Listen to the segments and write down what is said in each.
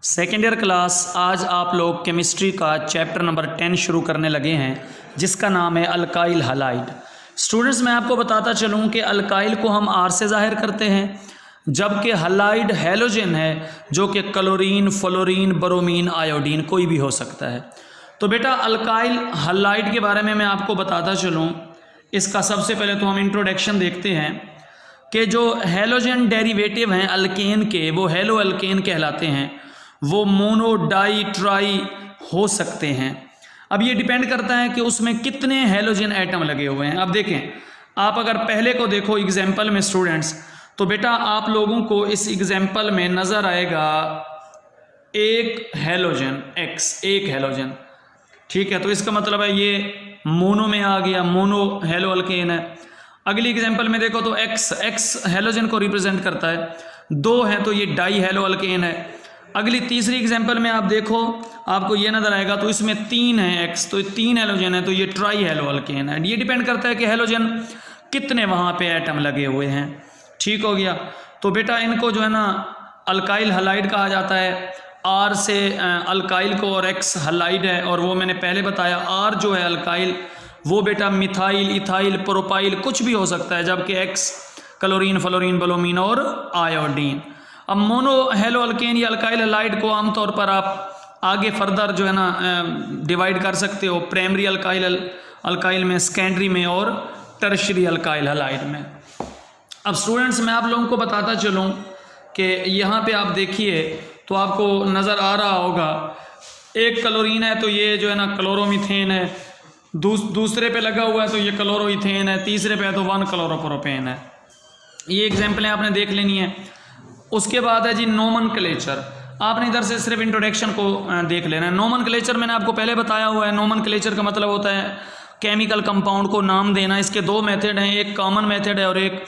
Second year class, आज आप लोग केमिस्ट्री का चैप्टर नंबर 10 शुरू करने लगे हैं, जिसका नाम है अल्काइल हैलाइड। स्टूडेंट्स, मैं आपको बताता चलूं कि अल्काइल को हम आर से जाहिर करते हैं, जबकि हैलाइड हैलोजन है जो कि क्लोरीन, फ्लोरीन, ब्रोमीन, आयोडीन कोई भी हो सकता है। तो बेटा अल्काइल हैलाइड के बारे में मैं आपको बताता चलूँ। इसका सबसे पहले तो हम इंट्रोडक्शन देखते हैं कि जो हैलोजन डेरिवेटिव हैं अल्केन के, वो हेलो अल्केन कहलाते हैं। वो मोनो, डाई, ट्राई हो सकते हैं। अब ये डिपेंड करता है कि उसमें कितने हैलोजन एटम लगे हुए हैं। अब देखें, आप अगर पहले को देखो एग्जाम्पल में स्टूडेंट्स, तो बेटा आप लोगों को इस एग्जाम्पल में नज़र आएगा एक हैलोजन X, एक हैलोजन, ठीक है। तो इसका मतलब है ये मोनो में आ गया, मोनो हेलो अल्केन है। अगली एग्जाम्पल में देखो तो X हैलोजन को रिप्रेजेंट करता है, दो है तो ये डाई हेलो अल्केन है। अगली तीसरी एग्जाम्पल में आप देखो, आपको ये नजर आएगा तो इसमें 3 है X, तो 3 हैलोजन है तो ये ट्राई हेलो अल्केन है। ये डिपेंड करता है कि हैलोजन कितने वहाँ पे एटम लगे हुए हैं, ठीक हो गया। तो बेटा इनको जो है ना अल्काइल हैलाइड कहा जाता है। R से अल्काइल को और X हैलाइड है, और वो मैंने पहले बताया R जो है अल्काइल वो बेटा मिथाइल, इथाइल, प्रोपाइल कुछ भी हो सकता है, जबकि X क्लोरीन, फ्लोरीन, ब्रोमीन और आयोडीन। अब मोनो हेलो अल्केन या अल्काइल हैलाइड को आमतौर पर आप आगे फर्दर जो है ना डिवाइड कर सकते हो, प्राइमरी अल्काइल में, सेकेंडरी में और टर्शियरी अल्काइल हैलाइड में। अब स्टूडेंट्स मैं आप लोगों को बताता चलूँ कि यहाँ पे आप देखिए तो आपको नज़र आ रहा होगा एक क्लोरीन है तो ये जो है ना क्लोरोमीथेन है, दूसरे पे लगा हुआ है तो ये क्लोरोइथेन है, तीसरे पे है तो 1 क्लोरोप्रोपेन है। ये एग्जाम्पलें आपने देख लेनी है। उसके बाद है जी नोमेनक्लेचर। आपने इधर से सिर्फ इंट्रोडक्शन को देख लेना है। नोमेनक्लेचर मैंने आपको पहले बताया हुआ है। नोमेनक्लेचर का मतलब होता है केमिकल कंपाउंड को नाम देना। इसके दो मेथड हैं, एक कॉमन मेथड है और एक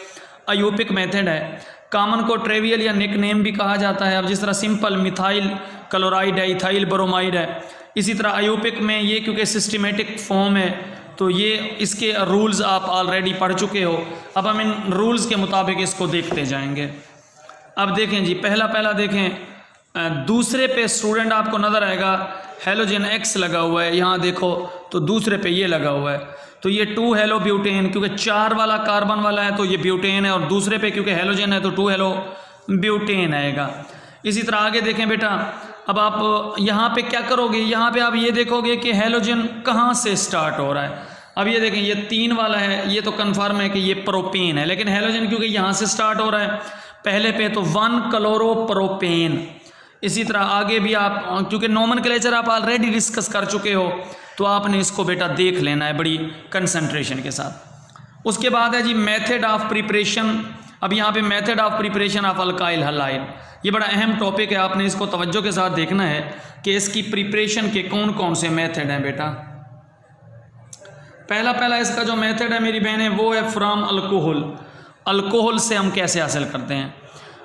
अयूपिक मेथड है। कॉमन को ट्रिवियल या निक नेम भी कहा जाता है। अब जिस तरह सिंपल मिथाइल क्लोराइड है, इथाइल ब्रोमाइड है, इसी तरह अयूपिक में ये क्योंकि सिस्टमेटिक फॉर्म है तो ये इसके रूल्स आप ऑलरेडी पढ़ चुके हो। अब हम इन रूल्स के मुताबिक इसको देखते जाएंगे। अब देखें जी, पहला देखें, दूसरे पे स्टूडेंट आपको नज़र आएगा हेलोजन X लगा हुआ है। यहाँ देखो तो दूसरे पे ये लगा हुआ है, तो ये 2 हेलो ब्यूटेन, क्योंकि 4 वाला कार्बन वाला है तो ये ब्यूटेन है, और दूसरे पे क्योंकि हेलोजन है तो 2 हेलो ब्यूटेन आएगा। इसी तरह आगे देखें बेटा, अब आप यहाँ पे क्या करोगे, यहाँ पे आप ये देखोगे कि हेलोजन कहाँ से स्टार्ट हो रहा है। अब ये देखें, ये 3 वाला है, ये तो कन्फर्म है कि ये प्रोपेन है, लेकिन हेलोजन क्योंकि यहाँ से स्टार्ट हो रहा है पहले पे तो 1 क्लोरोप्रोपेन। इसी तरह आगे भी आप, क्योंकि नोमेनक्लेचर आप ऑलरेडी डिस्कस कर चुके हो तो आपने इसको बेटा देख लेना है बड़ी कंसंट्रेशन के साथ। उसके बाद है जी मेथड ऑफ प्रिपरेशन। अब यहाँ पे method of preparation of alkyl halide, ये बड़ा अहम टॉपिक है, आपने इसको तवज्जो के साथ देखना है कि इसकी प्रिपरेशन के कौन कौन से मेथड हैं बेटा। पहला इसका जो मेथड है मेरी बहनें वो है फ्रॉम अल्कोहल। अल्कोहल से हम कैसे हासिल करते हैं,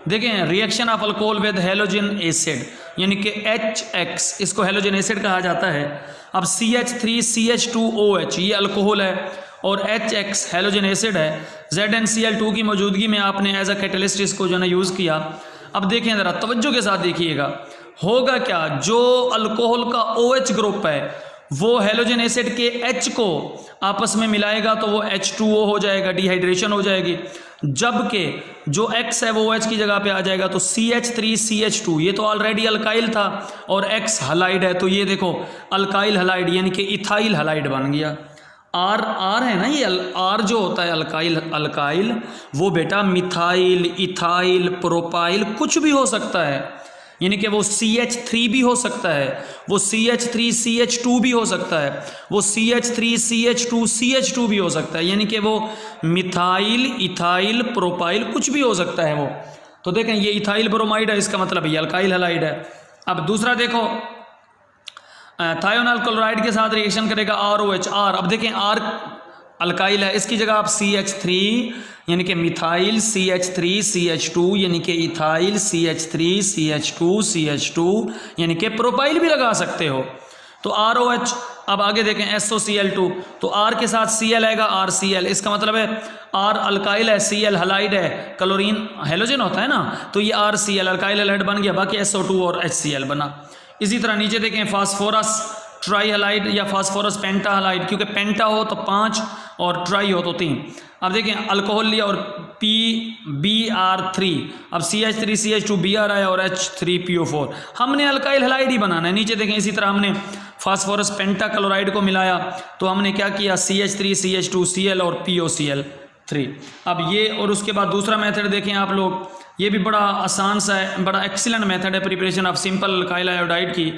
देखें, reaction of alcohol with halogen acid, यानी कि HX, इसको हेलोजन एसिड कहा जाता है। अब CH3CH2OH ये अल्कोहल है और HX हेलोजन एसिड है। ZnCl2 की मौजूदगी में आपने एज अ कैटलिस्ट इसको जो है यूज़ किया। अब देखें ज़रा तवज्जो के साथ देखिएगा, होगा क्या, जो अल्कोहल का OH ग्रुप है वो हेलोजन एसिड के H को आपस में मिलाएगा तो वो H2O हो जाएगा, डिहाइड्रेशन हो जाएगी, जबकि जो X है वो OH की जगह पे आ जाएगा तो CH3CH2, ये तो ऑलरेडी अल्काइल था और X हैलाइड है तो ये देखो अल्काइल हैलाइड यानी कि इथाइल हैलाइड बन गया। R है ना, ये R जो होता है अल्काइल वो बेटा मिथाइल, इथाइल, प्रोपाइल कुछ भी हो सकता है, यानी कि वो CH3 भी हो सकता है, वो CH3CH2 भी हो सकता है, वो CH3CH2CH2 भी हो सकता है, यानी कि वो मिथाइल, इथाइल, प्रोपाइल कुछ भी हो सकता है वो। तो देखें ये इथाइल ब्रोमाइड है, इसका मतलब ये अल्काइल हैलाइड है। अब दूसरा देखो, थायोनाइल क्लोराइड के साथ रिएक्शन करेगा ROH, R। अब देखें R अल्काइल है, इसकी जगह आप CH3 यानी कि मिथाइल, CH3CH2 यानी कि इथाइल, CH3CH2CH2 यानी कि प्रोपाइल भी लगा सकते हो। तो ROH अब आगे देखें SOCl2, तो R के साथ Cl आएगा, RCl, इसका मतलब है R अल्काइल है, Cl हलाइड है, क्लोरीन हेलोजन होता है ना, तो ये RCl अल्काइल हलाइड बन गया, बाकी SO2 और HCl बना। इसी तरह नीचे देखें फास्फोरस ट्राई हलाइड या फास्फोरस पेंटा हलाइड, क्योंकि पेंटा हो तो 5 और ट्राई हो तो 3। अब देखें अल्कोहल लिया और PBr3, अब CH3CH2Br आया और H3PO4, हमने अल्काइल हलाइड ही बनाना है। नीचे देखें इसी तरह हमने फास्फोरस पेंटा क्लोराइड को मिलाया तो हमने क्या किया, CH3CH2Cl और POCl3। अब ये और उसके बाद दूसरा मेथड देखें आप लोग, ये भी बड़ा आसान सा है, बड़ा एक्सीलेंट मेथड है preparation of simple alkyl iodide की।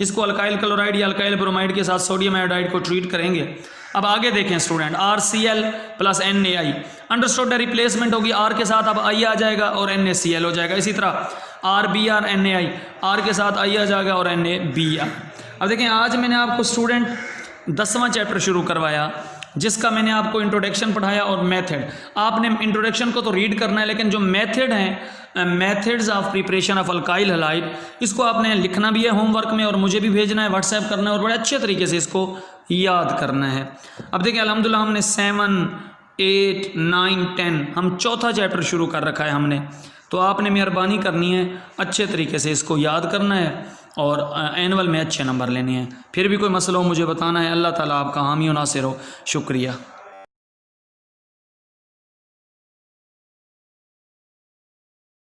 इसको अल्काइल क्लोराइड या अल्काइल ब्रोमाइड के साथ सोडियम आयोडाइड को ट्रीट करेंगे। अब आगे देखें student, RCl plus NaI, understood replacement होगी, R के साथ अब I आ जाएगा और NaCl हो जाएगा। इसी तरह RBr NaI, R के साथ I आ जाएगा और NaBr। अब देखें आज मैंने आपको स्टूडेंट 10वां चैप्टर शुरू करवाया, जिसका मैंने आपको इंट्रोडक्शन पढ़ाया और मेथड। आपने इंट्रोडक्शन को तो रीड करना है, लेकिन जो मेथड हैं, methods of preparation of alkyl halide, इसको आपने लिखना भी है होमवर्क में और मुझे भी भेजना है, व्हाट्सएप करना है और बड़े अच्छे तरीके से इसको याद करना है। अब देखिए अल्हम्दुलिल्लाह हमने 7, 8, 9, 10 हम चौथा चैप्टर शुरू कर रखा है हमने, तो आपने मेहरबानी करनी है, अच्छे तरीके से इसको याद करना है और एनुअल में अच्छे नंबर लेने हैं। फिर भी कोई मसला हो मुझे बताना है। अल्लाह ताला आपका हामी और नासिर हो। शुक्रिया।